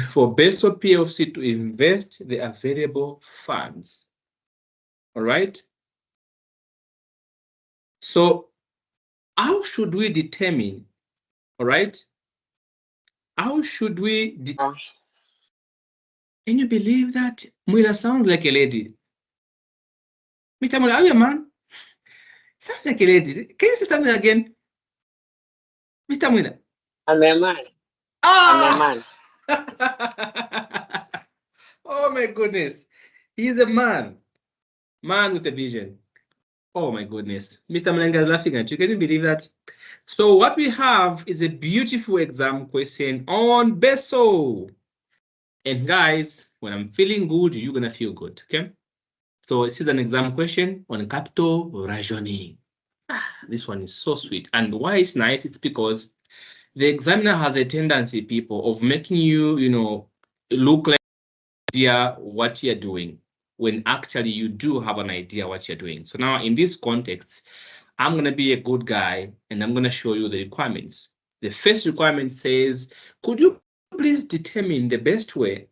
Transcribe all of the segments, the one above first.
For Beso PLC to invest the available funds. All right. So how should we determine? All right. How should we? Can you believe that? Muila sounds like a lady. Mr. Muila, are you a man? Sounds like a lady. Can you say something again? Mr. Muila. I'm a man. Ah! I'm a man. Oh my goodness. He's a man. Man with a vision. Oh my goodness. Mr. Malenga is laughing at you. Can you believe that? So what we have is a beautiful exam question on Beso. And guys, when I'm feeling good, you're going to feel good, okay? So this is an exam question on capital rationing. This one is so sweet. And why it's nice, it's because the examiner has a tendency, people, of making you, look like idea what you're doing when actually you do have an idea what you're doing. So now in this context, I'm going to be a good guy and I'm going to show you the requirements. The first requirement says, could you please determine the best way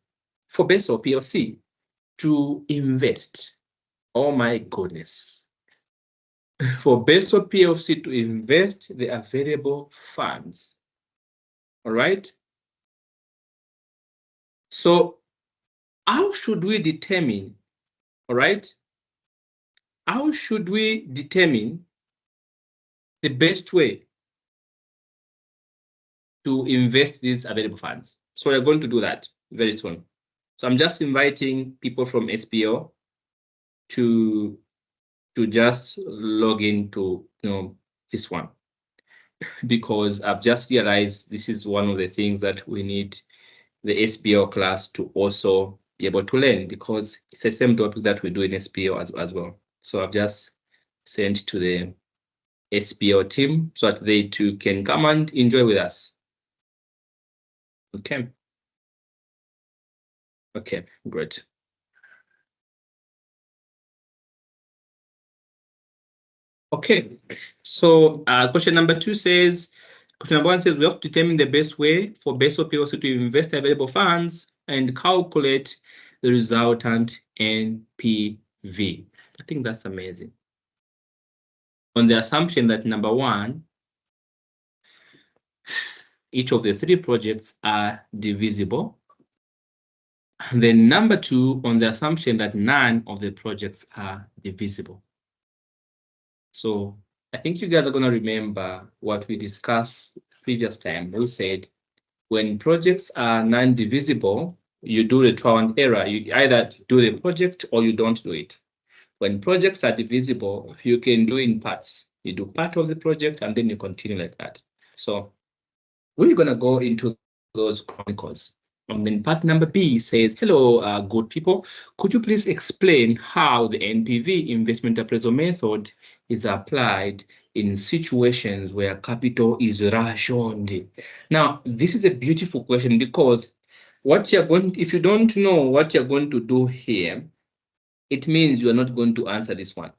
for Beso PLC to invest? Oh my goodness. For Beso PLC to invest the available funds. All right. So how should we determine? All right. How should we determine the best way to invest these available funds? So we're going to do that very soon. So I'm just inviting people from SPO to just log into this one, because I've just realized this is one of the things that we need the SPO class to also be able to learn, because it's the same topic that we do in SPO as well. So I've just sent to the SPO team so that they too can come and enjoy with us. Okay. Okay, great. Okay, so question number 2 says, question number 1 says we have to determine the best way for Beso PLC to invest available funds and calculate the resultant NPV. I think that's amazing. On the assumption that number 1, each of the 3 projects are divisible. And then number 2, on the assumption that none of the projects are divisible. So I think you guys are going to remember what we discussed previous time. We said when projects are non-divisible, you do the trial and error. You either do the project or you don't do it. When projects are divisible, you can do in parts. You do part of the project and then you continue like that. So we're going to go into those chronicles. And then part number B says, hello, good people. Could you please explain how the NPV investment appraisal method is applied in situations where capital is rationed? Now, this is a beautiful question, because what you're going, if you don't know what you're going to do here, it means you are not going to answer this one.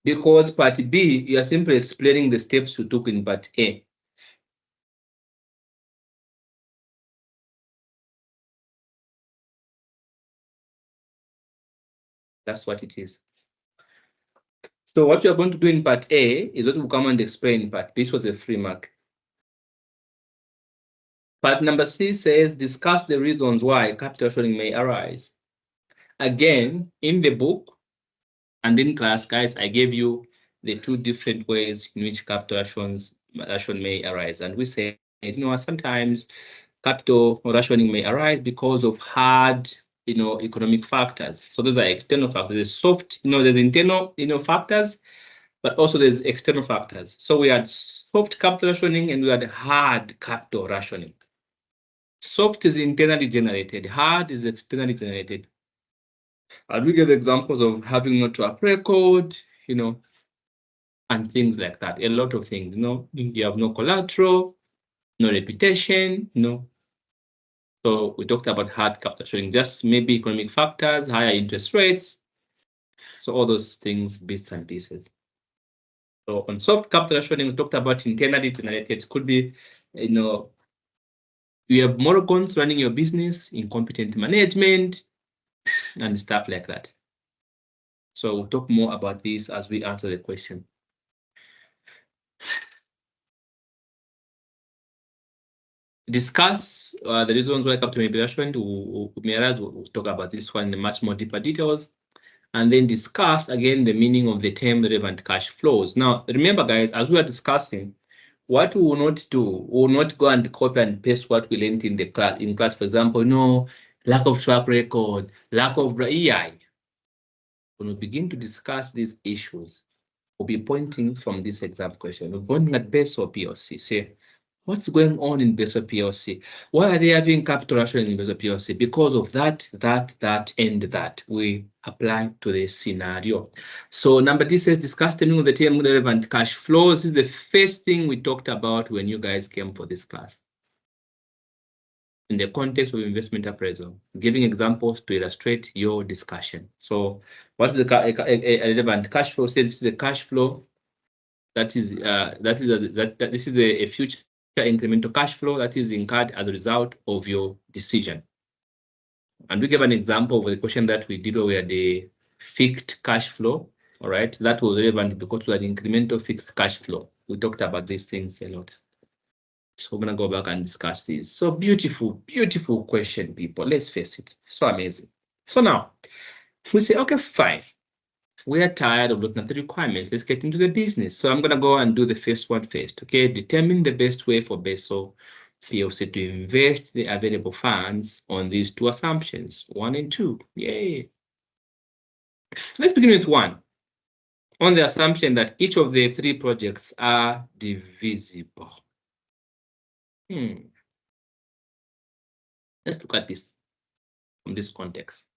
Because part B, you are simply explaining the steps you took in part A. That's what it is. So what you are going to do in part A is what we'll come and explain in part B. This was a 3 mark. Part number C says, discuss the reasons why capital rationing may arise. Again, in the book and in class, guys, I gave you the 2 different ways in which capital ration may arise. And we say, sometimes capital rationing may arise because of hard, economic factors. So those are external factors. There's soft, there's internal, factors, but also there's external factors. So we had soft capital rationing and we had hard capital rationing. Soft is internally generated, hard is externally generated. And we give examples of having no track record, and things like that. A lot of things, you have no collateral, no reputation, So we talked about hard capital rationing, just maybe economic factors, higher interest rates. So all those things, bits and pieces. So on soft capital rationing, we talked about internally generated. It could be you have morons running your business, incompetent management, and stuff like that. So we'll talk more about this as we answer the question. Discuss the reasons why capital may be rationed. We'll talk about this one in much more deeper details. And then discuss again the meaning of the term relevant cash flows. Now, remember, guys, as we are discussing, what we will not do, we will not go and copy and paste what we learned in the class. For example, lack of track record, lack of EI. When we begin to discuss these issues, we'll be pointing from this exam question. We're pointing at BESO PLC. Say, what's going on in BESO PLC? Why are they having capital rationing in BESO PLC? Because of that, and that. We apply to the scenario. So number D says, discuss the meaning of the term relevant cash flows. This is the first thing we talked about when you guys came for this class. In the context of investment appraisal, giving examples to illustrate your discussion. So what is the relevant cash flow? Say this is the cash flow. That is this is a future incremental cash flow that is incurred as a result of your decision. And we gave an example of the question that we did where the fixed cash flow, all right, that was relevant because we had incremental fixed cash flow. We talked about these things a lot. So we're gonna go back and discuss these. So beautiful, beautiful question, people. Let's face it. So amazing. So now we say, okay, fine. We are tired of looking at the requirements. Let's get into the business. So I'm gonna go and do the first one first. Okay, determine the best way for BESO PLC to invest the available funds on these two assumptions, 1 and 2. Yay. Let's begin with 1. On the assumption that each of the 3 projects are divisible. Let's look at this from this context.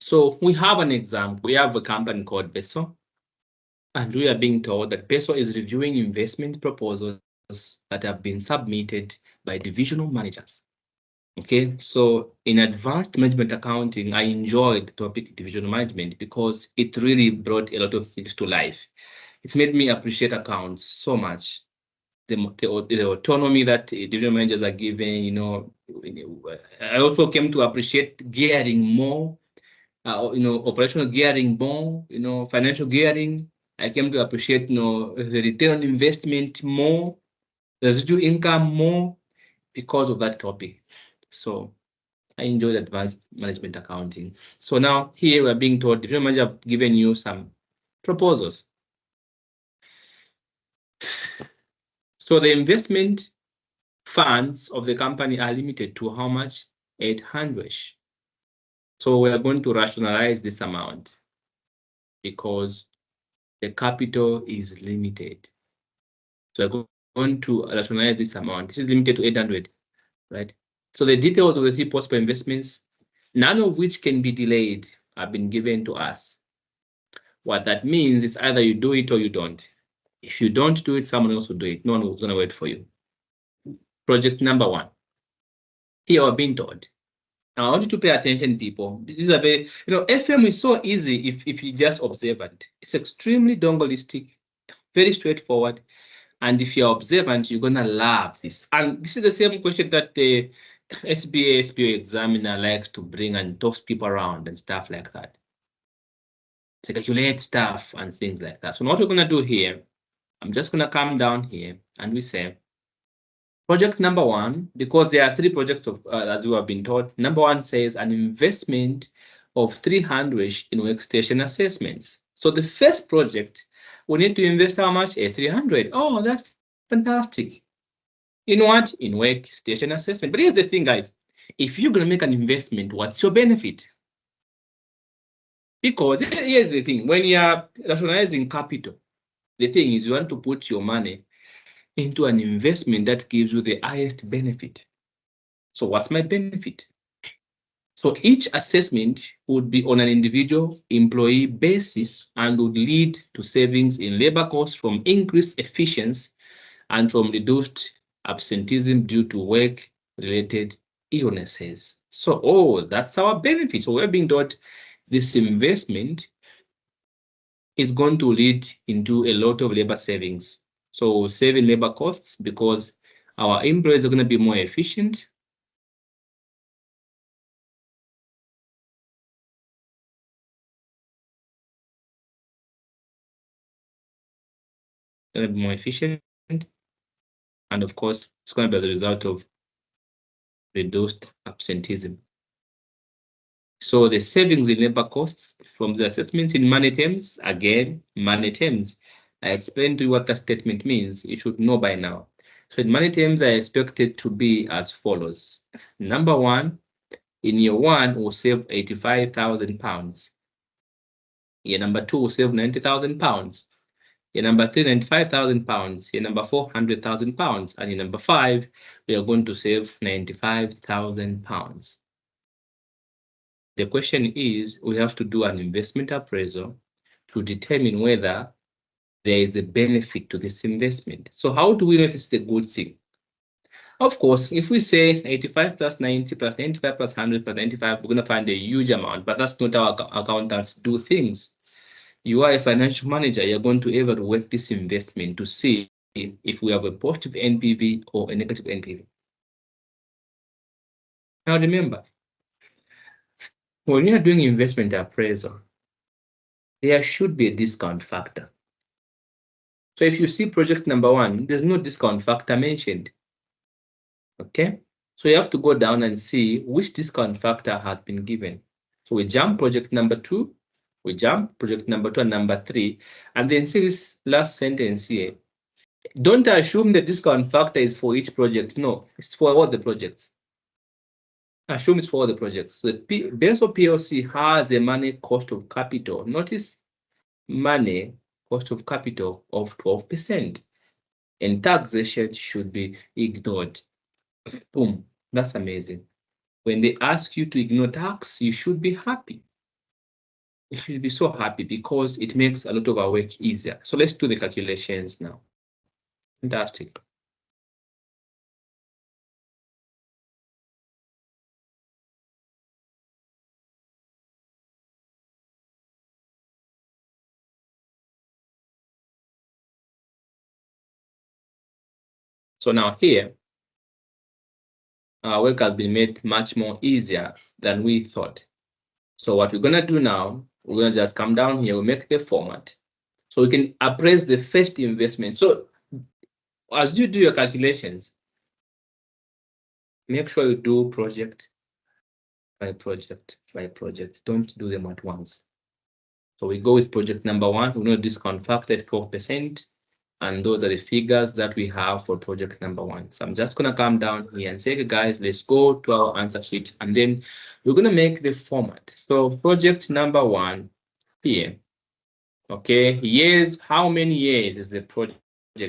So we have an example. We have a company called BESO, and we are being told that BESO is reviewing investment proposals that have been submitted by divisional managers. Okay, so in advanced management accounting, I enjoyed the topic divisional management because it really brought a lot of things to life. It made me appreciate accounts so much. The autonomy that divisional managers are given, I also came to appreciate gearing more, operational gearing more, financial gearing. I came to appreciate, the return on investment more, the residual income more because of that topic. So I enjoyed advanced management accounting. So now here we're being told divisional manager have given you some proposals. So the investment funds of the company are limited to how much? 800. So we are going to rationalize this amount because the capital is limited. So we're going to rationalize this amount. This is limited to 800, right? So the details of the 3 possible investments, none of which can be delayed, have been given to us. What that means is either you do it or you don't. If you don't do it, someone else will do it. No one was going to wait for you. Project number 1. Here we're being told. Now I want you to pay attention, people. This is a very, FM is so easy if you just observe it. It's extremely donglistic, very straightforward. And if you're observant, you're gonna love this. And this is the same question that the SBA, SBO examiner likes to bring and toss people around and stuff like that. To calculate stuff and things like that. So what we're gonna do here, I'm just gonna come down here and we say, project number 1, because there are 3 projects of, as you have been told. Number 1 says an investment of 300 in workstation assessments. So the first project, we need to invest how much? 300. Oh, that's fantastic. In what? In workstation assessment. But here's the thing, guys. If you're going to make an investment, what's your benefit? Because here's the thing. When you're rationalizing capital, the thing is you want to put your money into an investment that gives you the highest benefit. So what's my benefit? So each assessment would be on an individual employee basis and would lead to savings in labor costs from increased efficiency and from reduced absenteeism due to work-related illnesses. So, that's our benefit. So we're being told this investment is going to lead into a lot of labor savings. So saving labor costs because Our employees are going to be more efficient. Going to be more efficient. And of course, it's going to be as a result of reduced absenteeism. So the savings in labor costs from the assessments in money terms, again, money terms. I explained to you what that statement means. You should know by now. So in money terms, I expect it to be as follows. Number one, in year one, we'll save £85,000. Year number two, we'll save £90,000. Year number three, £95,000. Year number four, £100,000. And year number five, we are going to save £95,000. The question is, we have to do an investment appraisal to determine whether there is a benefit to this investment. So how do we know if it's a good thing? Of course, if we say 85 plus 90 plus 95 plus 100 plus 95, we're going to find a huge amount, but that's not how accountants do things. You are a financial manager, you're going to evaluate this investment to see if we have a positive NPV or a negative NPV. Now remember, when you are doing investment appraisal, there should be a discount factor. So if you see project number one, there's no discount factor mentioned. Okay, so you have to go down and see which discount factor has been given. So we jump project number two, we jump project number two and number three, and then see this last sentence here. Don't assume the discount factor is for each project. No, it's for all the projects. Assume it's for all the projects. So the Benso PLC has a money cost of capital. Notice money cost of capital of 12%. And taxation should be ignored. Boom, that's amazing. When they ask you to ignore tax, you should be happy. You should be so happy because it makes a lot of our work easier. So let's do the calculations now. Fantastic. So now here, our work has been made much more easier than we thought. So what we're gonna do now, we're gonna just come down here, we make the format. So we can appraise the first investment. So as you do your calculations, make sure you do project by project by project. Don't do them at once. So we go with project number one. We know discount factor is 12%. And those are the figures that we have for project number one. So I'm just gonna come down here and say, okay, guys, let's go to our answer sheet. And then we're gonna make the format. So project number one here. Okay, years, how many years is the project?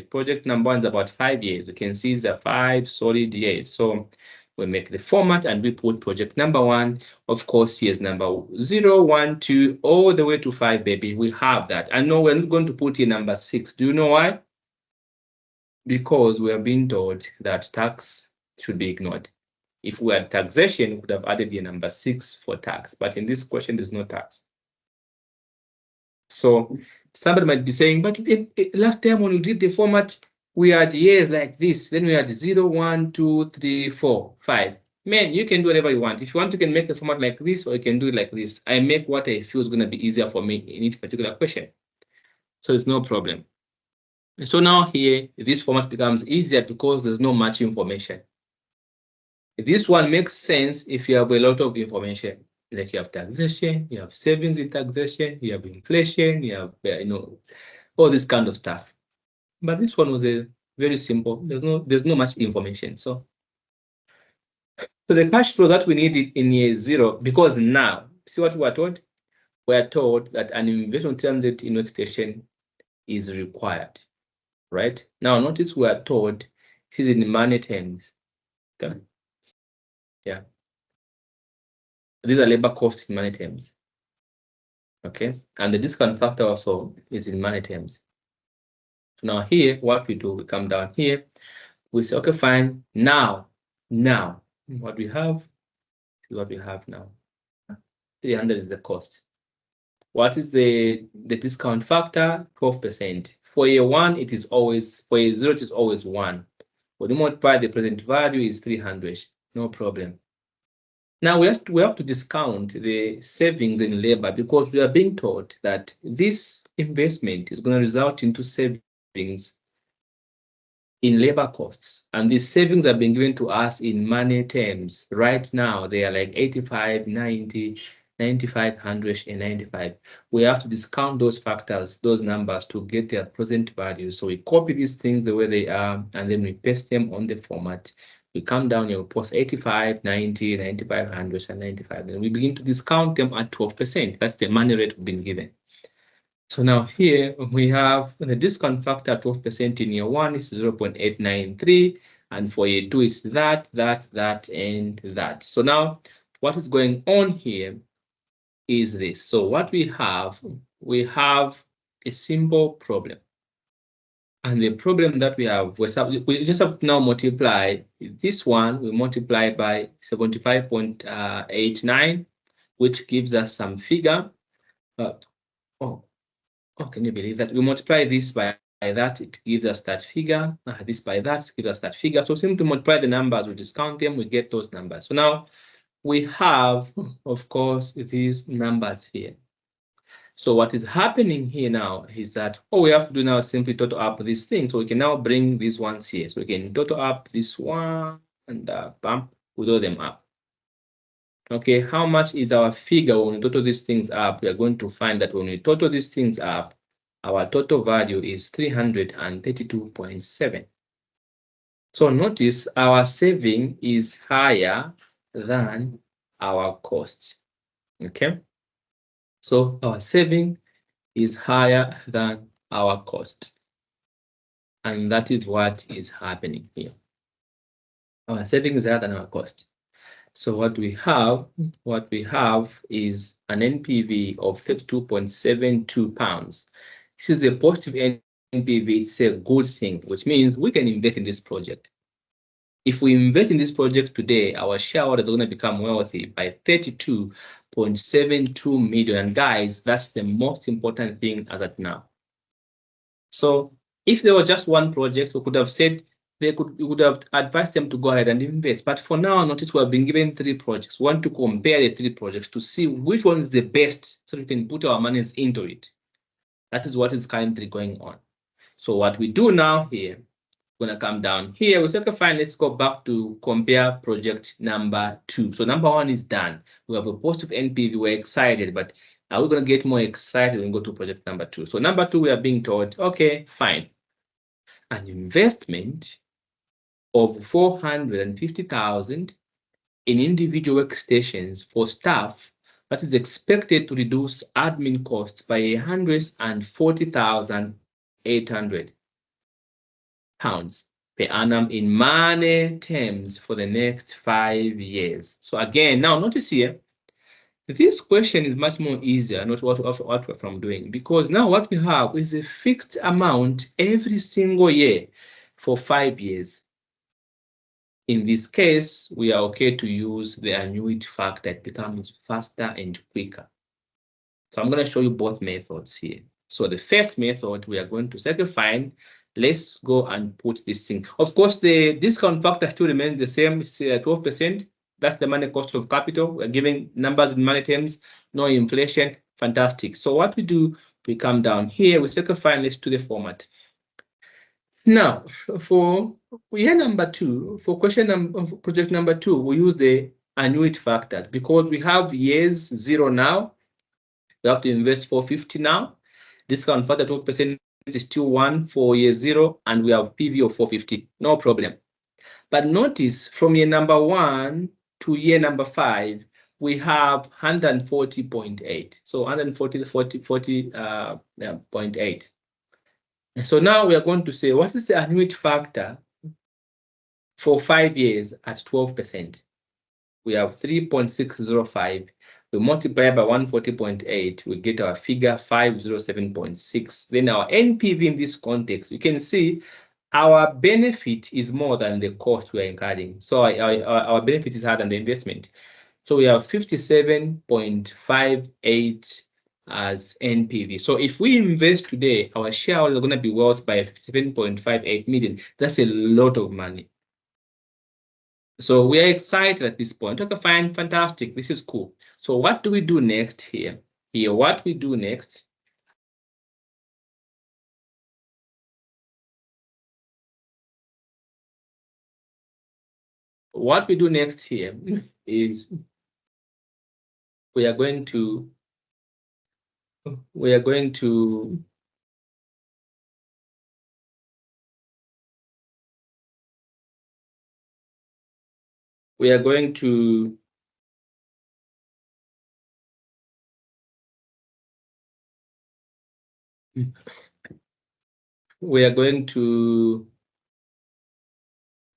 Project number one is about 5 years. You can see it's a 5 solid years. So we make the format and we put project number one. Of course, here's number 0, 1, 2, all the way to 5, baby. We have that. I know we're not going to put here number 6. Do you know why? Because we are being told that tax should be ignored. If we had taxation, we would have added here number 6 for tax. But in this question, there's no tax. So somebody might be saying, but last time when we did the format, we had years like this. Then we had 0, 1, 2, 3, 4, 5. Man, you can do whatever you want. If you want, you can make the format like this, or you can do it like this. I make what I feel is going to be easier for me in each particular question. So it's no problem. So now here, this format becomes easier because there's no much information. This one makes sense if you have a lot of information. Like you have taxation, you have savings in taxation, you have inflation, you have all this kind of stuff. But this one was a very simple. There's no much information. So the cash flow that we needed in year 0, because now see what we are told. We are told that an investment transit in workstation is required, right? Now notice we are told this is in money terms. Okay. Yeah. These are labor costs in money terms. Okay, and the discount factor also is in money terms. So now here, what we do, we come down here, we say, okay, fine. Now, what we have is what we have now. 300 is the cost. What is the discount factor? 12%. For year 1, it is always, for year 0, it is always 1. When you multiply the present value is 300, no problem. Now we have to discount the savings in labor because we are being told that this investment is going to result into savings in labor costs, and these savings are being given to us in money terms. Right now, they are like 85, 90, 95, 100, and 95. We have to discount those factors, those numbers, to get their present values. So we copy these things the way they are, and then we paste them on the format. We come down here, we post 85, 90, 95, 100, and 95. And we begin to discount them at 12%. That's the money rate we've been given. So now here we have the discount factor 12% in year 1 is 0.893, and for year 2 is that, and that. So now what is going on here is this. So what we have a simple problem. And the problem that we have, we just have to now multiply this one, we multiply by 75.89, which gives us some figure. Oh, can you believe that? We multiply this by that, it gives us that figure. This by that gives us that figure. So simply multiply the numbers, we discount them, we get those numbers. So now we have, of course, these numbers here. So what is happening here now is that all we have to do now is simply total up these things. So we can now bring these ones here. So we can total up this one and bump, we total them up. Okay, how much is our figure when we total these things up? We are going to find that when we total these things up, our total value is 332.7. So notice our saving is higher than our cost. Okay, so our saving is higher than our cost. And that is what is happening here. Our saving is higher than our cost. So what we have is an NPV of 32.72 pounds. This is a positive NPV. It's a good thing, which means we can invest in this project. If we invest in this project today, our shareholders are going to become wealthy by 32.72 million. And guys, that's the most important thing as of now. So if there was just one project, we could have said, we would have advised them to go ahead and invest. But for now, notice we have been given 3 projects. We want to compare the 3 projects to see which one is the best so we can put our monies into it. That is what is currently going on. So what we do now here, we're going to come down here. We say, okay, fine, let's go back to compare project number 2. So number 1 is done. We have a positive NPV. We're excited, but are we going to get more excited when we go to project number 2? So number 2, we are being told, okay, fine. An investment of 450,000 in individual workstations for staff that is expected to reduce admin costs by 140,800 pounds per annum in money terms for the next 5 years. So again, now notice here, this question is much more easier, not what we're from doing, because now what we have is a fixed amount every single year for 5 years. In this case, we are okay to use the annuity factor. It becomes faster and quicker. So I'm going to show you both methods here. So the first method, we are going to say, fine, let's go and put this thing. Of course, the discount factor still remains the same, 12%. That's the money cost of capital. We're giving numbers in money terms, no inflation. Fantastic. So what we do, we come down here, we say, fine, let's do the format. Now, for year number 2, for project number 2, we use the annuity factors because we have years 0 now. We have to invest 450 now. Discount factor 12% is still 1 for year 0, and we have PV of 450. No problem. But notice from year number 1 to year number 5, we have 140.8. So 140.8. So now we are going to say, what is the annuity factor for 5 years at 12%? We have 3.605. We multiply by 140.8, we get our figure 507.6. Then our NPV in this context, you can see our benefit is more than the cost we are incurring. So our benefit is higher than the investment. So we have 57.58 as NPV. So if we invest today, our shareholders are going to be worth by 57.58 million. That's a lot of money. So we are excited at this point. Okay, fine, fantastic. This is cool. So what do we do next here? What we do next here is we are going to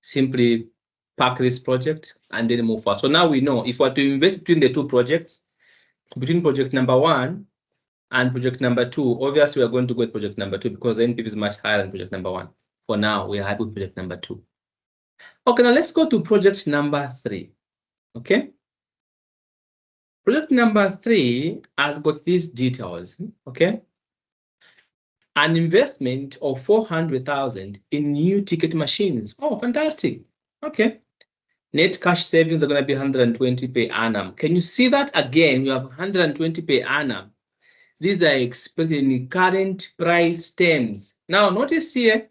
simply park this project and then move forward. So now we know if we are to invest between the two projects, between project number 1 and project number 2, obviously we are going to go with project number 2 because the NPV is much higher than project number 1. For now, we are happy with project number 2. Okay, now let's go to project number 3. Okay. Project number 3 has got these details. Okay. An investment of 400,000 in new ticket machines. Oh, fantastic. Okay. Net cash savings are going to be 120 per annum. Can you see that again? You have 120 per annum. These are expected in current price terms. Now, notice here,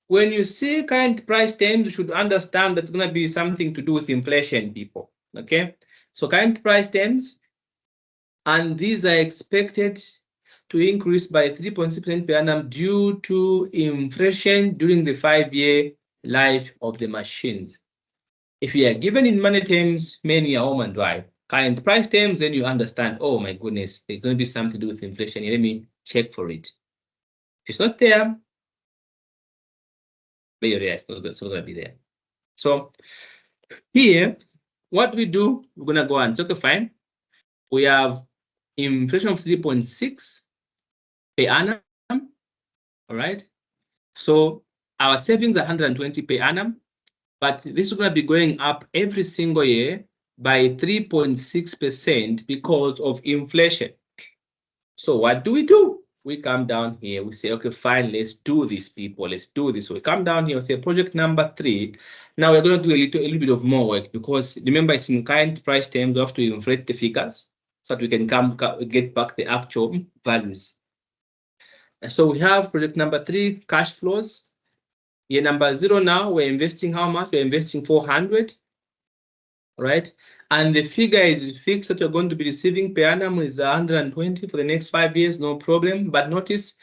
when you see current price terms, you should understand that's going to be something to do with inflation, people. Okay. So current price terms, and these are expected to increase by 3.6% per annum due to inflation during the 5-year life of the machines. If you are given in money terms, many are home and dry. Current price terms, then you understand, oh my goodness, there's going to be something to do with inflation. Let me check for it. If it's not there, it's not going to be there. So here, what we do, we're going to go and say, okay, fine. We have inflation of 3.6 per annum. All right. So our savings are 120 per annum, but this is going to be going up every single year by 3.6% because of inflation. So what do? We come down here, we say, okay, fine, let's do this, people. Let's do this. So we come down here, we say project number 3. Now we're going to do a little bit of more work because remember it's in current price terms, we have to inflate the figures so that we can get back the actual values. So we have project number 3, cash flows. Year number 0 now, we're investing how much? We're investing 400, right? And the figure is fixed that we're going to be receiving per annum is 120 for the next 5 years, no problem. But notice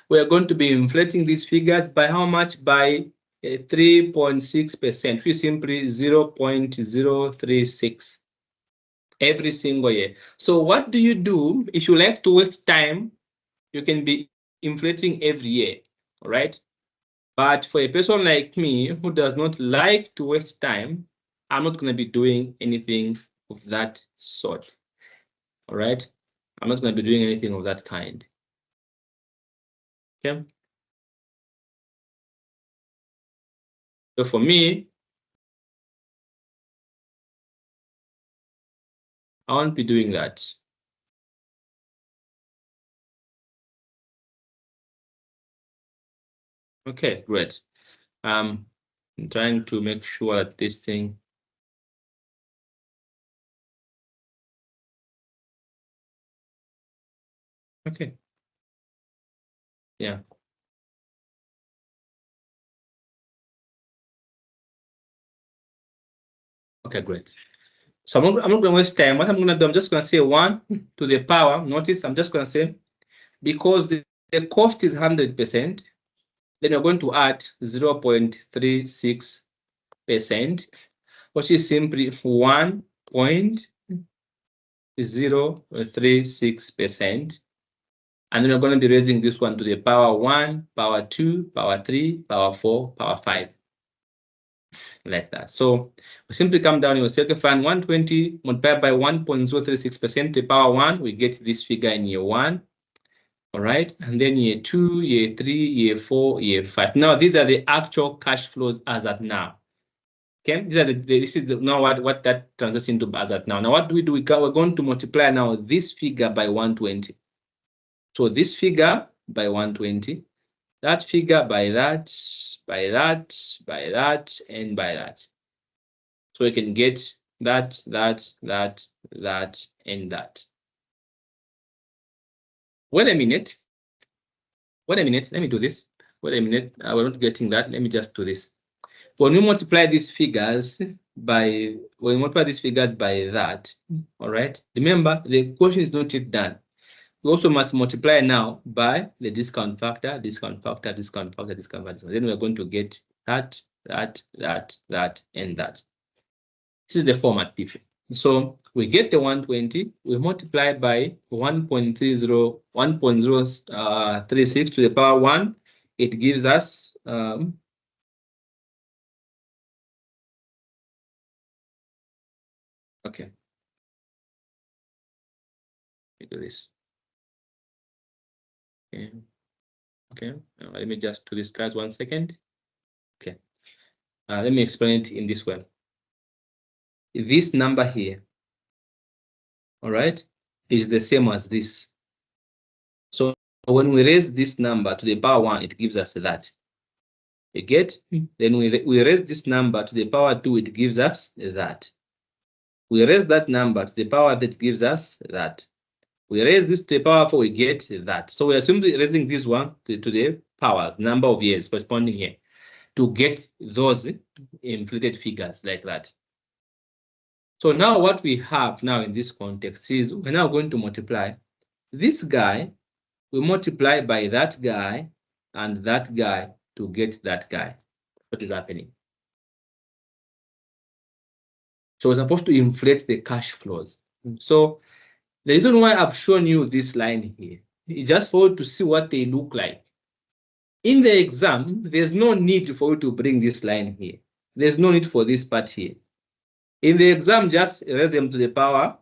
we're going to be inflating these figures by how much? By 3.6%, which is simply 0.036 every single year. So what do? If you like to waste time, you can be inflating every year, all right? But for a person like me who does not like to waste time, I'm not going to be doing anything of that sort. All right. I'm not going to be doing anything of that kind. Okay. So for me, I won't be doing that. Okay, great. I'm trying to make sure that this thing. Okay. Yeah. Okay, great. So I'm not going to waste time. What I'm going to do, I'm just going to say 1 to the power. Notice I'm just going to say, because the cost is 100%, then you're going to add 0.36%, which is simply 1.036%. And then you're going to be raising this one to the power 1, power 2, power 3, power 4, power 5. Like that. So we simply come down, you say, okay, fine, 120 multiplied by 1.036% to the power 1, we get this figure in year 1. All right, and then year 2, year 3, year 4, year 5. Now these are the actual cash flows as at now. Okay, these are this is now what that translates into as at now. Now what do? We're going to multiply now this figure by 120. So this figure by 120, that figure by that, by that, by that, and by that. So we can get that, that, and that. Wait a minute. Wait a minute. Let me do this. Wait a minute. We're not getting that. Let me just do this. When we multiply these figures by that, all right? Remember, the question is not yet done. We also must multiply now by the discount factor, discount factor, discount factor, discount factor. Then we're going to get that, that, and that. This is the format, people. So we get the 120, we multiply by 1.036 to the power 1. It gives us okay. Let me do this. Okay. Okay. Let me just do this guys 1 second. Okay. Let me explain it in this way. This number here, all right, is the same as this. So when we raise this number to the power 1, it gives us that. You get? Then we raise this number to the power 2, it gives us that. We raise that number to the power that gives us that. We raise this to the power 4, we get that. So we are simply raising this one to the power, number of years corresponding here, to get those inflated figures like that. So now what we have now in this context is we're now going to multiply this guy, we multiply by that guy and that guy to get that guy. What is happening? So we're supposed to inflate the cash flows. So the reason why I've shown you this line here is just for you to see what they look like. In the exam, there's no need for you to bring this line here. There's no need for this part here. In the exam, just raise them to the power,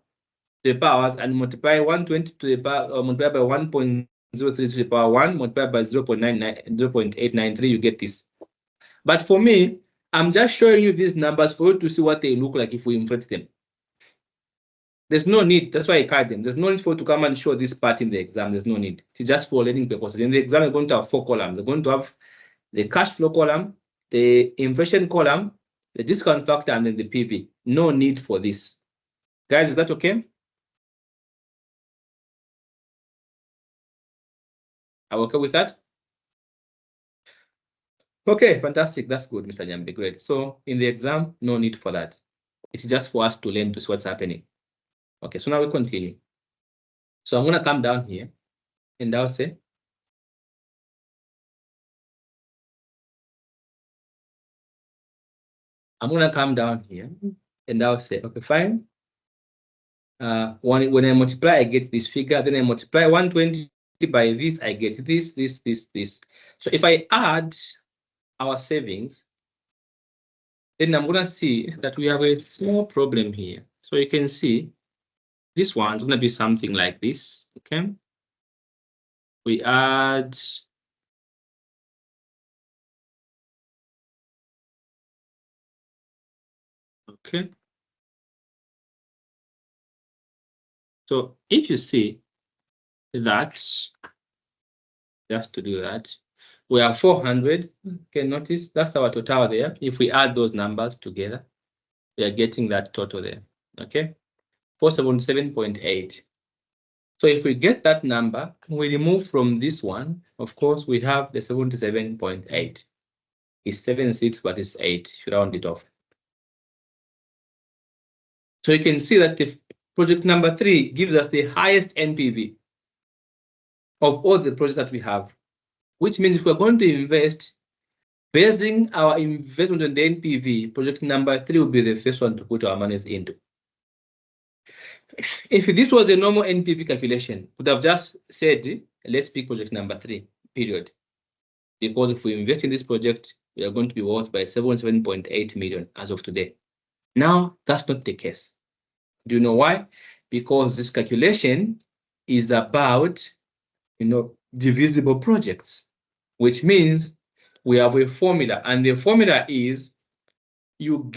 the powers, and multiply 120 to the power, or multiply by 1.03 to the power 1, multiply by 0.893, you get this. But for me, I'm just showing you these numbers for you to see what they look like if we inflate them. There's no need, that's why I card them. There's no need for you to come and show this part in the exam. There's no need. It's just for learning purposes. In the exam, you're going to have 4 columns. You're going to have the cash flow column, the inflation column, the discount factor, and then the PV. No need for this. Guys, is that okay? Are we okay with that? Okay, fantastic. That's good, Mr. Jambi. Great. So in the exam, no need for that. It's just for us to learn to see what's happening. Okay, so now we continue. So I'm going to come down here and I'll say, I'm going to come down here and I'll say, okay, fine. When I multiply, I get this figure. Then I multiply 120 by this, I get this. So if I add our savings, then I'm going to see that we have a small problem here. So you can see this one's going to be something like this, okay? We add okay. So if you see that, just to do that, we have 400. Okay, notice that's our total there. If we add those numbers together, we are getting that total there, okay? 477.8. So if we get that number, we remove from this one, of course, we have the 77.8. It's 76, but it's 8, you round it off. So you can see that the project number 3 gives us the highest NPV of all the projects that we have, which means if we're going to invest, basing our investment on the NPV, project number 3 will be the first one to put our monies into. If this was a normal NPV calculation, would have just said, let's pick project number 3, period. Because if we invest in this project, we are going to be worth by 77.8 million as of today. Now, that's not the case. Do you know why? Because this calculation is about, divisible projects, which means we have a formula, and the formula is you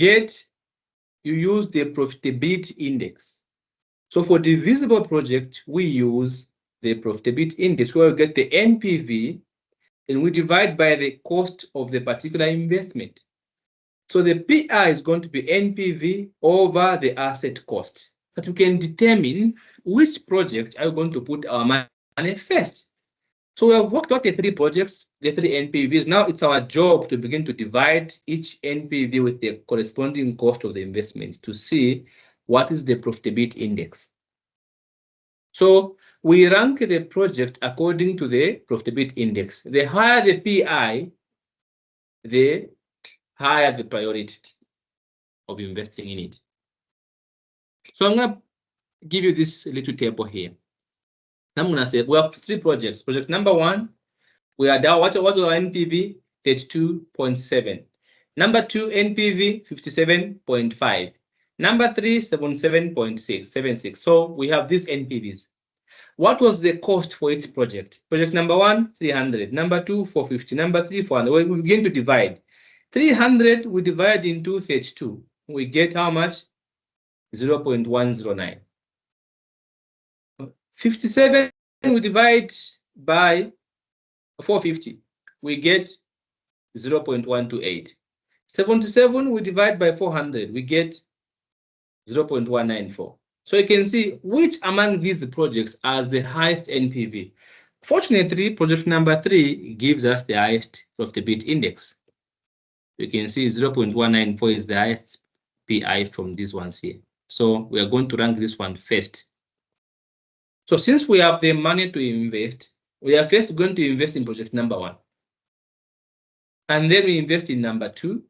use the profitability index. So for divisible project, we use the profitability index, where we get the NPV, and we divide by the cost of the particular investment. So the PI is going to be NPV over the asset cost. That we can determine which project are we going to put our money first. So we have worked out the 3 projects, the 3 NPVs. Now it's our job to begin to divide each NPV with the corresponding cost of the investment to see what is the profitability index. So we rank the project according to the profitability index. The higher the PI, the higher the priority of investing in it. So I'm going to give you this little table here. I'm going to say we have 3 projects. Project number 1, we are down. What was our NPV? 32.7. Number 2, NPV 57.5. Number 3, 77.76. So we have these NPVs. What was the cost for each project? Project number 1, 300. Number 2, 450. Number 3, 400. We begin to divide. 300 we divide into 32. We get how much? 0.109. 57 we divide by 450. We get 0.128. 77 we divide by 400. We get 0.194. So you can see which among these projects has the highest NPV. Fortunately, project number 3 gives us the highest profitability index. You can see 0.194 is the highest PI from these ones here. So we are going to rank this one first. So since we have the money to invest, we are first going to invest in project number 1. And then we invest in number 2.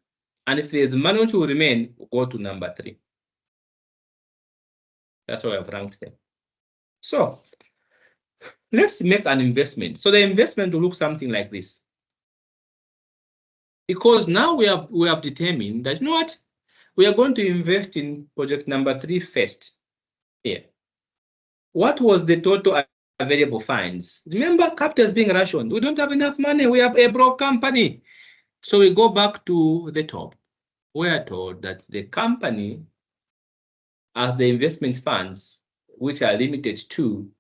And if there's money to remain, we'll go to number 3. That's why I've ranked them. So let's make an investment. So the investment will look something like this. Because now we have determined that, you know what, we are going to invest in project number 3 first. Here. What was the total available funds? Remember, capital is being rationed. We don't have enough money. We have a broke company. So we go back to the top. We are told that the company has the investment funds, which are limited to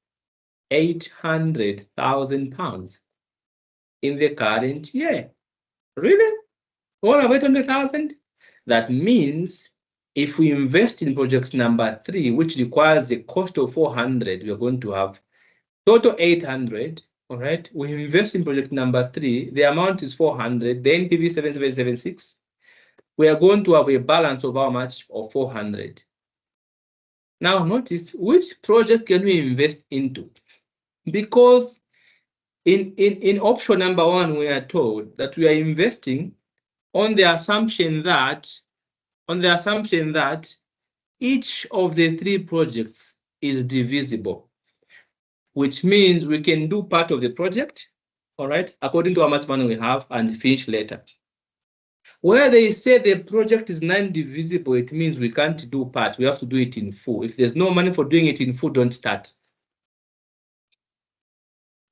£800,000 in the current year. Really? All of 800,000? That means if we invest in project number 3, which requires a cost of 400, we are going to have total 800. All right. We invest in project number 3. The amount is 400. The NPV 7776. We are going to have a balance of how much? Of 400. Now notice which project can we invest into? Because in option number 1, we are told that we are investing on the assumption that each of the 3 projects is divisible, which means we can do part of the project, all right, according to how much money we have, and finish later. Where they say the project is non-divisible, it means we can't do part. We have to do it in full. If there's no money for doing it in full, don't start.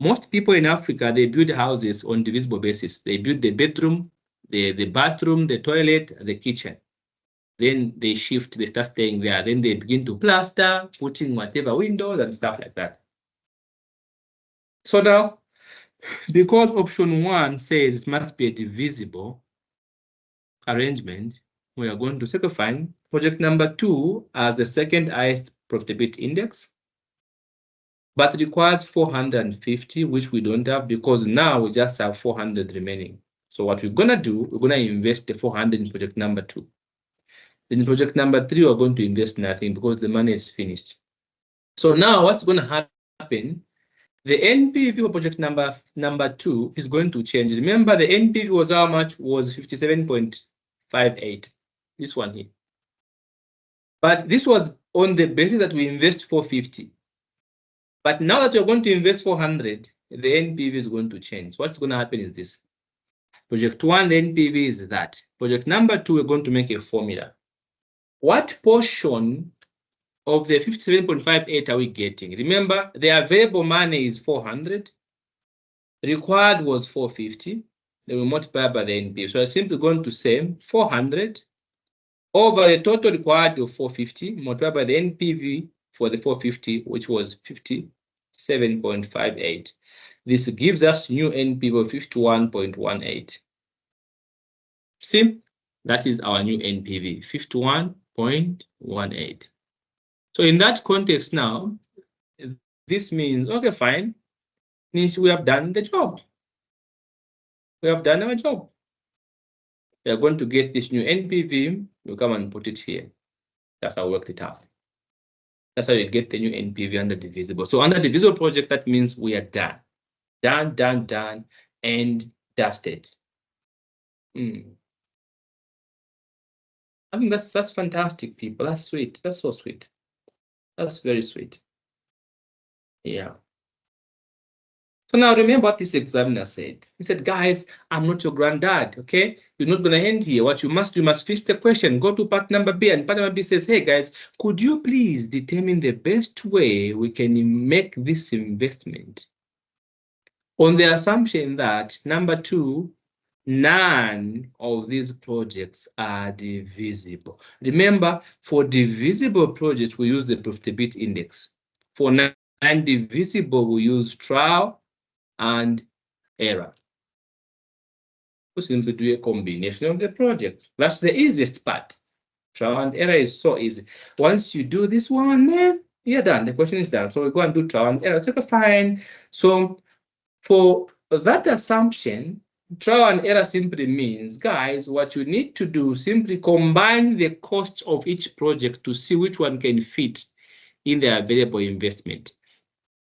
Most people in Africa, they build houses on divisible basis. They build the bedroom, the bathroom, the toilet, the kitchen. Then they shift, they start staying there. Then they begin to plaster, putting whatever windows and stuff like that. So now, because option 1 says it must be a divisible arrangement, we are going to sacrifice project number 2 as the second highest profitability index, but it requires 450, which we don't have because now we just have 400 remaining. So what we're going to do, we're going to invest the 400 in project number 2. In project number 3, we're going to invest nothing because the money is finished. So now what's going to happen? The NPV for project number 2 is going to change. Remember, the NPV was how much? Was 57.58. This one here. But this was on the basis that we invest 450. But now that you're going to invest 400, the NPV is going to change. What's going to happen is this. Project 1, the NPV is that. Project number 2, we're going to make a formula. What portion of the 57.58 are we getting? Remember, the available money is 400. Required was 450. Then we multiply by the NPV. So I'm simply going to say 400 over the total required of 450 multiplied by the NPV for the 450, which was 57.58. 7.58. This gives us new NPV of 51.18. See, that is our new NPV, 51.18. So in that context now, this means, okay, fine, means we have done the job. We have done our job. We are going to get this new NPV, you come and put it here. That's how I worked it out. That's how you get the new NPV under divisible. So under divisible project, that means we are done. Done, and dusted. I think that's fantastic, people. That's sweet. That's so sweet. That's very sweet. Yeah. So now remember what this examiner said. He said, guys, I'm not your granddad, okay? You're not going to end here. What you must do, you must fix the question. Go to part number B, and part number B says, hey, guys, could you please determine the best way we can make this investment? On the assumption that, number 2, none of these projects are divisible. Remember, for divisible projects, we use the profitability index. For non-divisible, we use trial and error. We simply do a combination of the projects. That's the easiest part. Trial and error is so easy. Once you do this one, man, you're done. The question is done. So we go and do trial and error. So fine. So for that assumption, trial and error simply means, guys, what you need to do, simply combine the costs of each project to see which one can fit in the available investment.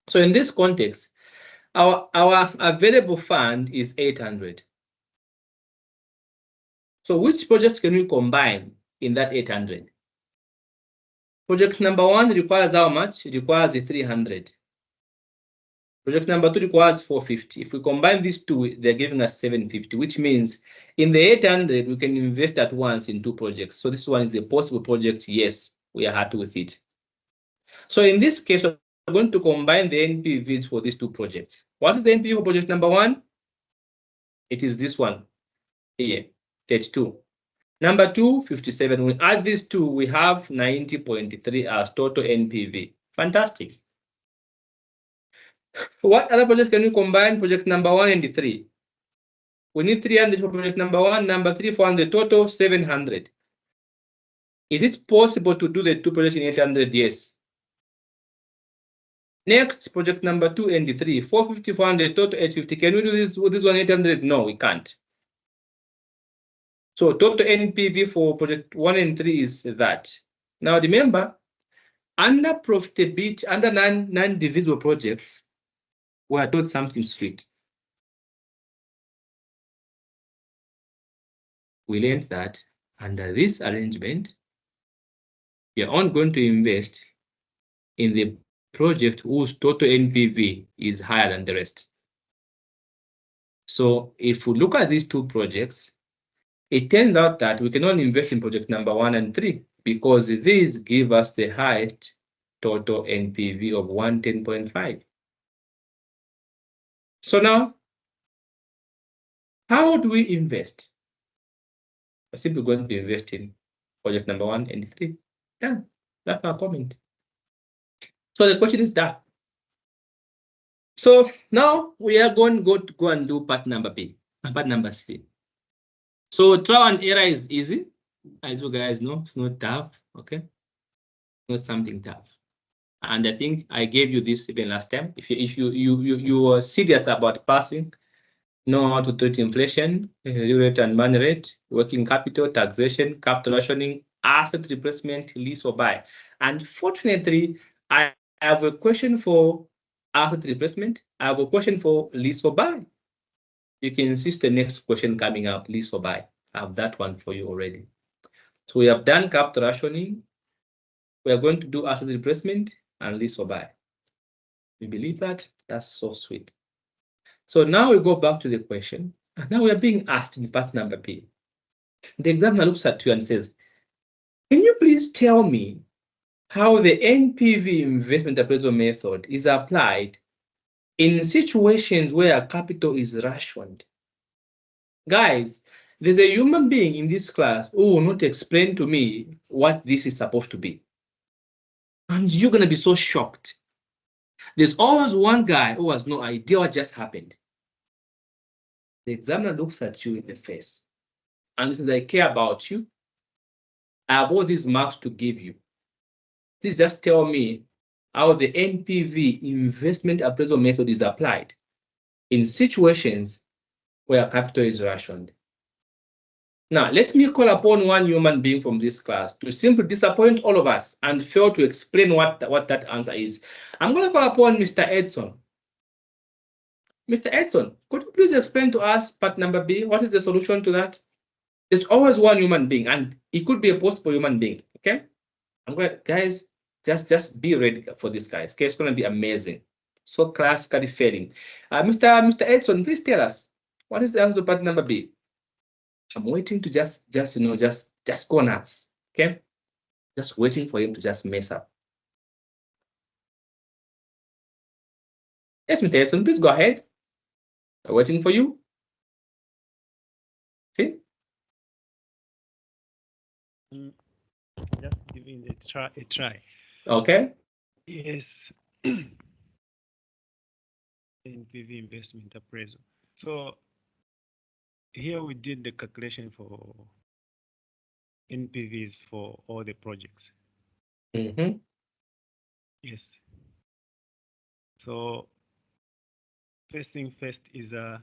So in this context, our available fund is 800. So which projects can we combine in that 800? Project number 1 requires how much? It requires 300. Project number 2 requires 450. If we combine these two, they're giving us 750, which means in the 800, we can invest at once in 2 projects. So this one is a possible project. Yes, we are happy with it. So in this case, we're going to combine the NPVs for these 2 projects. What is the NPV for project number 1? It is this one here, 32. Number 2, 57. We add these 2, we have 90.3 as total NPV. Fantastic. What other projects can we combine? Project number 1 and 3. We need 300 for project number 1, number 3, 400, total 700. Is it possible to do the 2 projects in 800? Yes. Next, project number 2 and 3, 450, 400, total 850. Can we do this with this one 800? No, we can't. So total NPV for project 1 and 3 is that. Now remember, under profitability, under non-divisible projects, we are taught something sweet. We learned that under this arrangement, you're only going to invest in the project whose total NPV is higher than the rest. So if we look at these 2 projects, it turns out that we can only invest in project number 1 and 3 because these give us the highest total NPV of 110.5. So now, how do we invest? We're simply going to invest in project number 1 and 3. Done. That's our comment. So the question is done. So now we are going to go and do part number B, part number C. So trial and error is easy, as you guys know. It's not tough, okay? Not something tough. And I think I gave you this even last time. If you are serious about passing, know how to treat inflation, real rate and money rate, working capital, taxation, capital rationing, asset replacement, lease or buy. And fortunately, I have a question for asset replacement. I have a question for lease or buy. You can see the next question coming up, lease or buy. I have that one for you already. So we have done capital rationing. We are going to do asset replacement and lease or buy. You believe that? That's so sweet. So now we go back to the question. And now we are being asked in part number B. The examiner looks at you and says, can you please tell me how the NPV investment appraisal method is applied in situations where capital is rationed? Guys, there's a human being in this class who will not explain to me what this is supposed to be. And you're going to be so shocked. There's always one guy who has no idea what just happened. The examiner looks at you in the face and says, I care about you. I have all these marks to give you. Please just tell me how the NPV investment appraisal method is applied in situations where capital is rationed. Now, let me call upon one human being from this class to simply disappoint all of us and fail to explain what that answer is. I'm going to call upon Mr. Edson. Mr. Edson, could you please explain to us part number B? What is the solution to that? There's always one human being, and it could be a possible human being. Okay, I'm going, guys. Just be ready for this, guys. Okay, it's going to be amazing. So classically failing. Mr. Edson, please tell us what is the answer to part number B. I'm waiting to just go nuts. Okay, just waiting for him to just mess up. Yes, Mr. Edson, please go ahead. I'm waiting for you. See? Just giving it a try. Okay. Yes. NPV investment appraisal. So here we did the calculation for NPVs for all the projects. Mm-hmm. Yes. So first thing first is to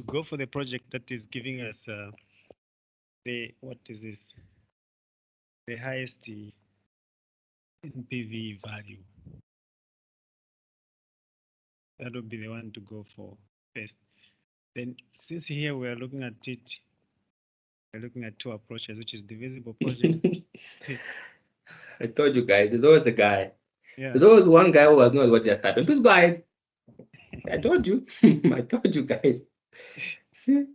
go for the project that is giving us the highest NPV value. That would be the one to go for first. Then, since here we are looking at it, we're looking at two approaches, which is divisible projects. I told you guys, there's always a guy. Yeah. There's always one guy who has known what just happened. Please go ahead. I told you. I told you guys. See?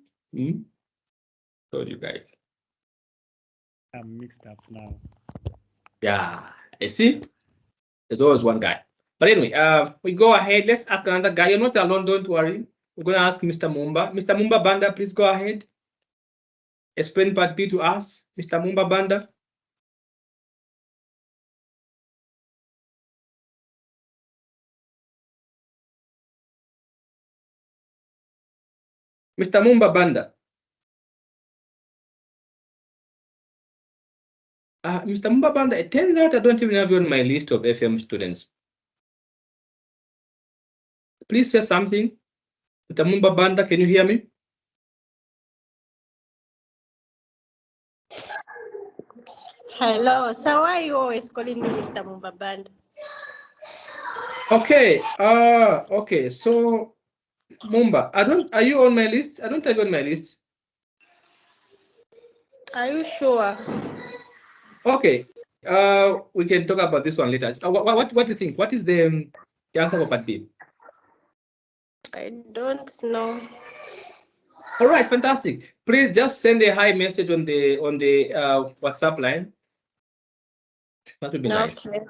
Told you guys. I'm mixed up now. Yeah, I see. There's always one guy. But anyway, we go ahead. Let's ask another guy. You're not alone, don't worry. We're going to ask Mr. Mumba. Mr. Mumba Banda, please go ahead. Explain part B to us, Mr. Mumba Banda. Mr. Mumba Banda. Mr. Mumba Banda, it turns out I don't even have you on my list of AFM students. Please say something. Mr. Mumba Banda, can you hear me? Hello, so why are you always calling me Mr. Mumba Banda? Okay, okay, so Mumba, are you on my list? I don't have you on my list. Are you sure? Okay, we can talk about this one later. What do you think? What is the answer for part B? I don't know. All right, fantastic. Please just send a hi message on the WhatsApp line. That would be nice. Okay.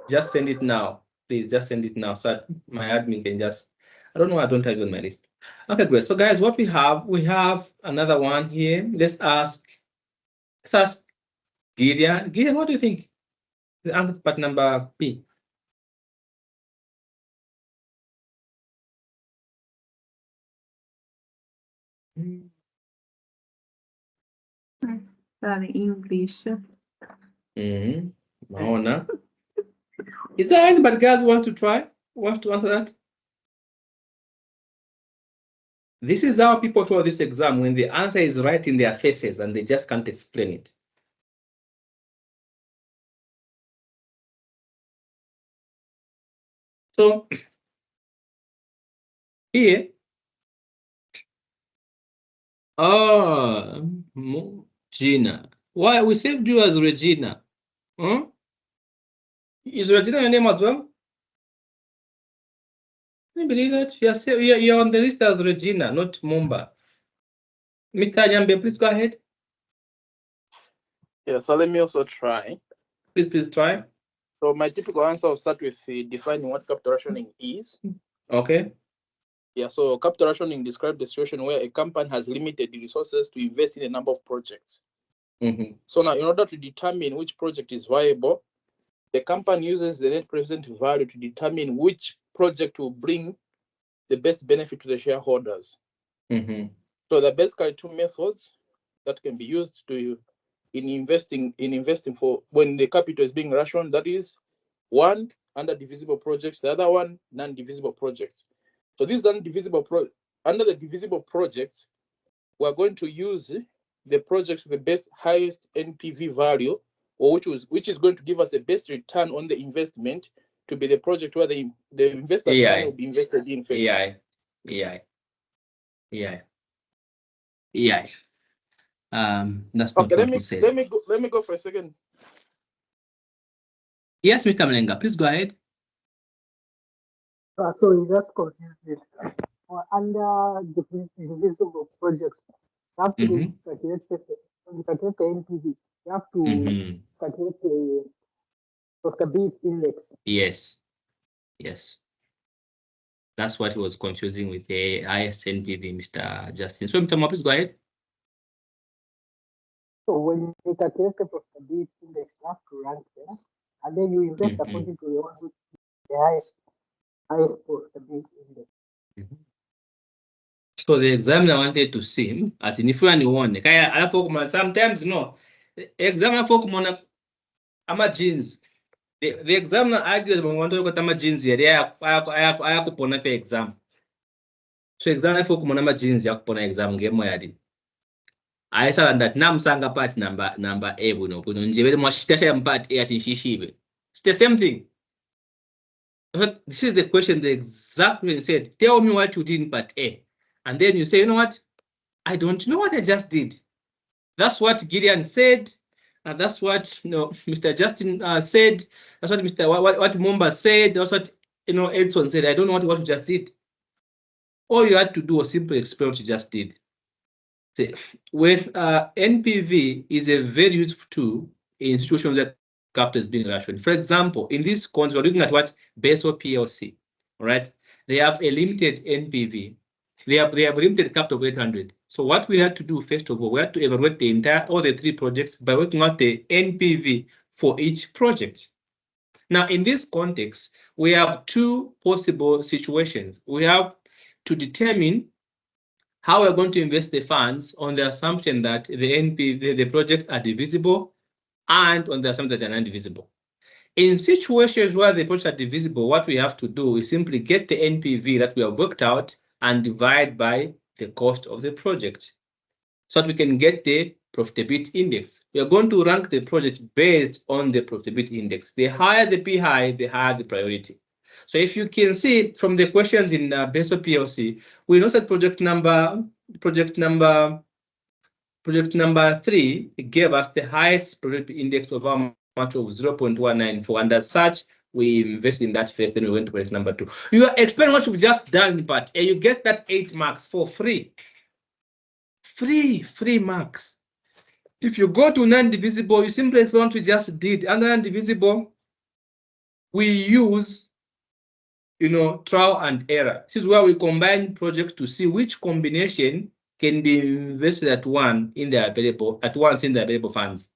Just send it now. Please just send it now so that my admin can just, I don't know, I don't have it on my list. Okay, great. So guys, what we have another one here. Let's ask Gideon. Gideon, what do you think? The answer to part number B. English. Maona. Is there anybody guys wants to answer that? This is how people fail this exam, when the answer is right in their faces and they just can't explain it. So here, Gina. Why we saved you as Regina? Huh? Is Regina your name as well? Can you believe that? You're on the list as Regina, not Mumba. Mr. Nyambe, please go ahead. Yeah, so let me also try. Please try. So my typical answer will start with defining what capital rationing is. Okay. Yeah, so capital rationing describes the situation where a company has limited resources to invest in a number of projects. So now, in order to determine which project is viable, the company uses the net present value to determine which project will bring the best benefit to the shareholders. Mm-hmm. So there are basically two methods that can be used in investing for when the capital is being rationed. That is, one under divisible projects, the other one non-divisible projects. So these under the divisible projects, we're going to use the projects with the highest NPV value, or which is going to give us the best return on the investment, to be the project where the investors' money will be invested in first. That's Okay, not what we said. let me go for a second. Yes, Mr. Mlenga, please go ahead. So you just confused it. Under the divisible projects, you have to calculate the NPV. You have to calculate the profitability index. Yes. That's what was confusing with the highest NPV, Mr. Justin. So, Mr. Mo, please go ahead. So when you calculate the profitability index, you have to rank them, and then you invest according to the highest profitability index. So the examiner wanted to see as in if you want sometimes examiner for ama jeans. The examiner argues when want to go ama jeans here ayakupona for exam. So examiner for ama jeans yakupona exam game yadi. I saw that namsanga part number A buno njebele mwashitasha part A ati shishibe. It's the same thing. But this is the question, the exact question said, tell me what you did in part A. And then you say, you know what? I don't know what I just did. That's what Gideon said. And that's what Mr. Justin said. That's what what Mumba said. That's what Edson said. I don't know what you just did. All you had to do was simply explain what you just did. See, with NPV is a very useful tool in situations that capital is being rationed. For example, in this context, we're looking at what Beso PLC, right? They have a limited NPV. They have limited capital of 800. So what we had to do, first of all, we had to evaluate all the three projects by working out the NPV for each project. Now, in this context, we have two possible situations. We have to determine how we're going to invest the funds on the assumption that the NPV, the projects are divisible, and on the assumption that they're non-divisible. In situations where the projects are divisible, what we have to do is simply get the NPV that we have worked out and divide by the cost of the project so that we can get the profitability index. We are going to rank the project based on the profitability index. The higher the PI, the higher the priority. So if you can see from the questions in Beso PLC, we know that project number 3 gave us the highest profitability index of our much of 0.194, and as such, we invest in that first, then we went to project number 2. You explain what you've just done, but you get that 8 marks for free. Free marks. If you go to non-divisible, you simply explain what we just did. Under non-divisible, we use trial and error. This is where we combine projects to see which combination can be invested at once in the available funds.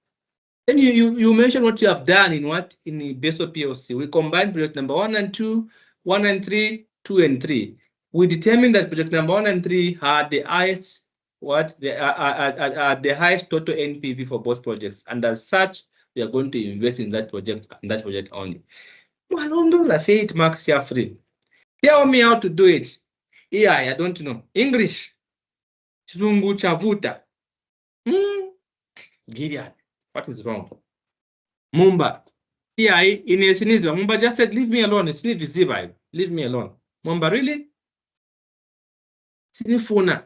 Then you mention what you have done in the Beso PLC. We combine project number 1 and 2, 1 and 3, 2 and 3. We determined that project number 1 and 3 had the highest the highest total NPV for both projects, and as such, we are going to invest in that project and that project only. Malondolo 8 marks here free. Tell me how to do it. Yeah, I don't know. English. Chizungu chavuta. Gideon, what is wrong? Mumba. Yeah, in Sinizwa, Mumba just said, leave me alone. It's not visible. Leave me alone. Mumba, really? Sinifuna.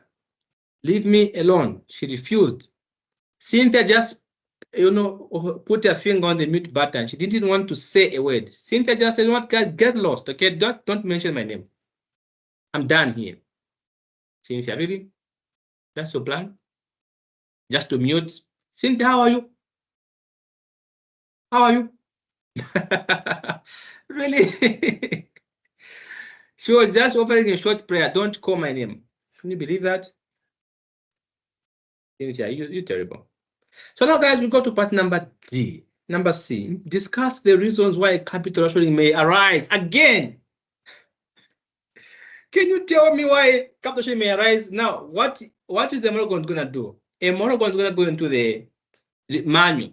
Leave me alone. She refused. Cynthia just, put her finger on the mute button. She didn't want to say a word. Cynthia just said, what, guys, get lost, okay? Don't mention my name. I'm done here. Cynthia, really? That's your plan? Just to mute? Cynthia, how are you? How are you? Really? She was just offering a short prayer. Don't call my name. Can you believe that? Cynthia, you're terrible. So now, guys, we go to part number D. Number C, discuss the reasons why capital rationing may arise. Again, can you tell me why capital rationing may arise? Now, what is the Morgan going to do? A Morgan is going to go into the manual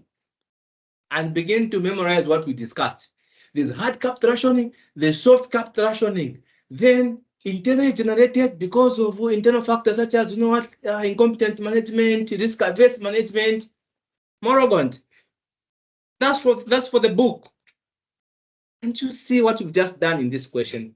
and begin to memorize what we discussed. There's hard capital rationing, there's soft capital rationing, then internally generated because of internal factors such as incompetent management, risk-averse management. Morgan, that's for the book. Can't you see what you've just done in this question?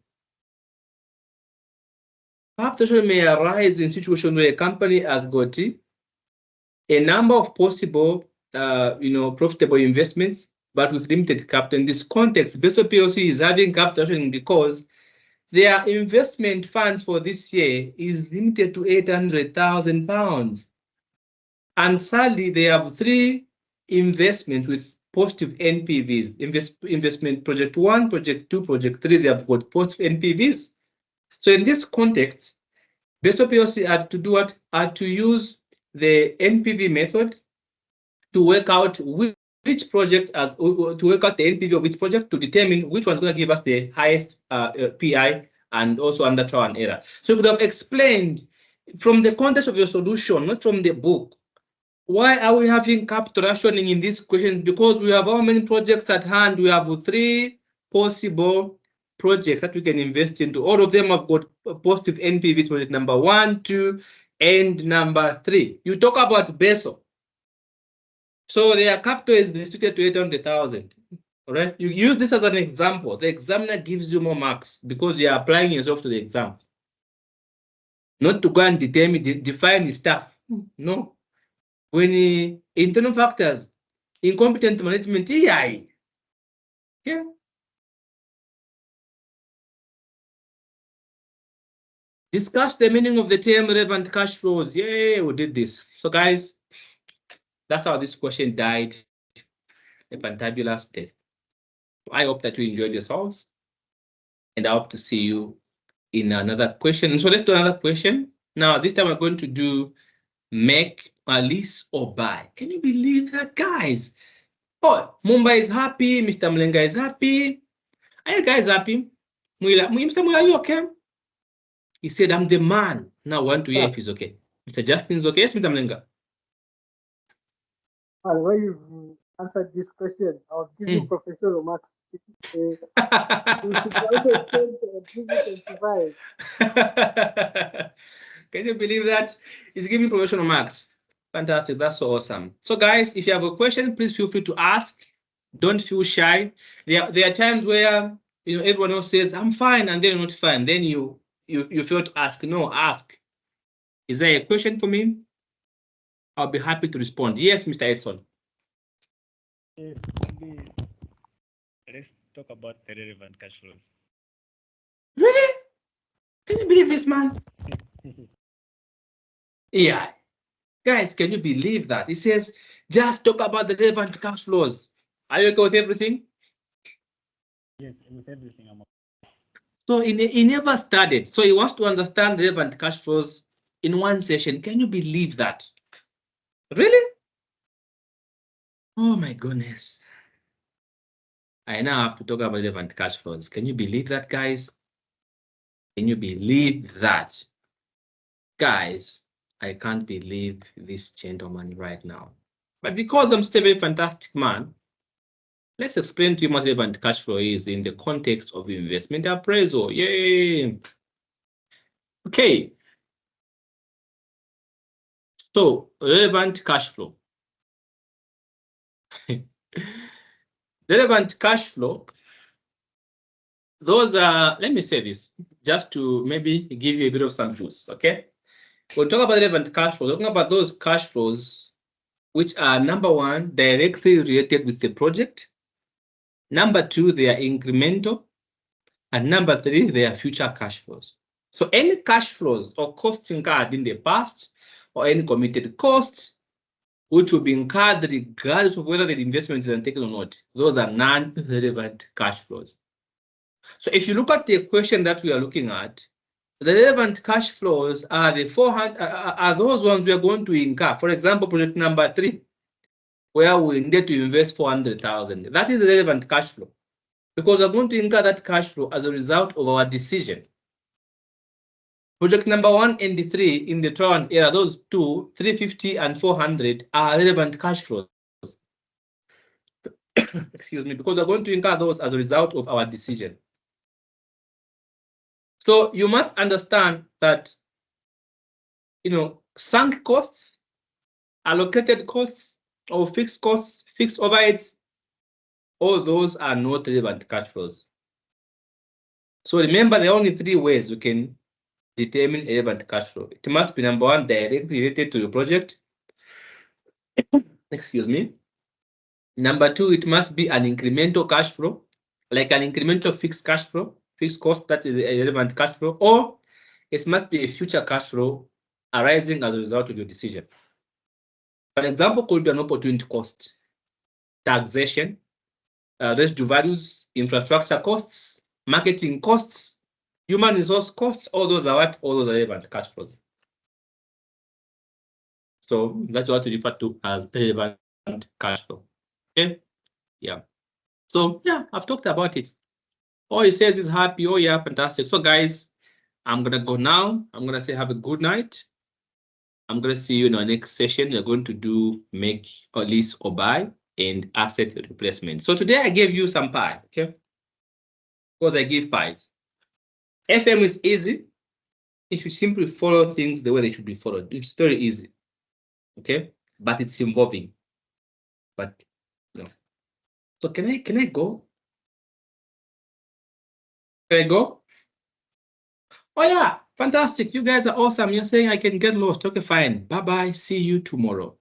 Capital rationing may arise in situations where a company has got a number of possible, profitable investments, but with limited capital. In this context, Beso PLC is having capital rationing because their investment funds for this year is limited to £800,000. And sadly, they have 3 investments with positive NPVs. Investment project 1, project 2, project 3, they have got positive NPVs. So in this context, Beso PLC had to do what? Had to use the NPV method to work out which project to work out the NPV of which project to determine which one's going to give us the highest PI and also under trial and error. So you could have explained from the context of your solution, not from the book. Why are we having capital rationing in this question? Because we have how many projects at hand? We have 3 possible projects that we can invest into. All of them have got positive NPV, project number 1, 2, and number 3. You talk about Beso. So their capital is restricted to 800,000. All right. You use this as an example. The examiner gives you more marks because you are applying yourself to the exam. Not to go and define the stuff. No. When internal factors, incompetent management, yeah. Discuss the meaning of the term relevant cash flows. Yeah, we did this. So guys, that's how this question died a fantabulous state. I hope that you enjoyed yourselves, and I hope to see you in another question. So let's do another question. Now, this time we're going to do make, lease, or buy. Can you believe that, guys? Oh, Mumbai is happy. Mr. Mlenga is happy. Are you guys happy? Mr. Mula, are you okay? He said, I'm the man. Now I want to hear if he's okay. Mr. Justin's okay. Yes, Mr. Mlenga. Why you answered this question? I'll give you professional marks. Can you believe that? He's giving professional marks. Fantastic. That's so awesome. So, guys, if you have a question, please feel free to ask. Don't feel shy. There are times where everyone else says, I'm fine, and they're not fine. Then you feel to ask. No, ask. Is there a question for me? I'll be happy to respond. Yes, Mr. Edson. Yes, maybe let's talk about the relevant cash flows. Really? Can you believe this, man? Yeah. Guys, can you believe that? It says, just talk about the relevant cash flows. Are you okay with everything? Yes, with everything. I'm okay. So he never studied. So he wants to understand relevant cash flows in one session. Can you believe that? Really? Oh my goodness. I now have to talk about relevant cash flows. Can you believe that, guys? Can you believe that? Guys, I can't believe this gentleman right now. But because I'm still a very fantastic man, let's explain to you what relevant cash flow is in the context of investment appraisal. Yay! Okay. So, relevant cash flow. Relevant cash flow, those are, let me say this, just to maybe give you a bit of some juice, okay? We'll talk about relevant cash flow, talking about those cash flows which are, number 1, directly related with the project. Number 2, they are incremental. And number 3, they are future cash flows. So any cash flows or costs incurred in the past or any committed costs which will be incurred regardless of whether the investment is undertaken or not, those are non-relevant cash flows. So if you look at the equation that we are looking at, the relevant cash flows are the 400 are those ones we are going to incur. For example, project number 3, where we need to invest 400,000. That is the relevant cash flow, because we're going to incur that cash flow as a result of our decision. Project number 1 and 3 in the trial and error, those two, 350 and 400, are relevant cash flows. Excuse me, because we're going to incur those as a result of our decision. So you must understand that, sunk costs, allocated costs, or fixed costs, fixed overheads, all those are not relevant cash flows. So remember, there are only 3 ways you can determine relevant cash flow. It must be, number 1, directly related to your project. Excuse me. Number 2, it must be an incremental cash flow, like an incremental fixed cash flow, fixed cost, that is a relevant cash flow, or it must be a future cash flow arising as a result of your decision. An example could be an opportunity cost, taxation, residual values, infrastructure costs, marketing costs, human resource costs. All those are what? All those are relevant cash flows. So that's what we refer to as relevant cash flow. Okay. Yeah. So yeah, I've talked about it. All he says is happy. Oh yeah, fantastic. So guys, I'm gonna go now. I'm gonna say have a good night. I'm gonna see you in our next session. We're going to do make or lease or buy and asset replacement. So today I gave you some pie, okay? Because I give pies. FM is easy if you simply follow things the way they should be followed. It's very easy, okay? But it's involving. But no. So can I go? Can I go? Oh yeah, fantastic. You guys are awesome. You're saying I can get lost. Okay, fine. Bye-bye. See you tomorrow.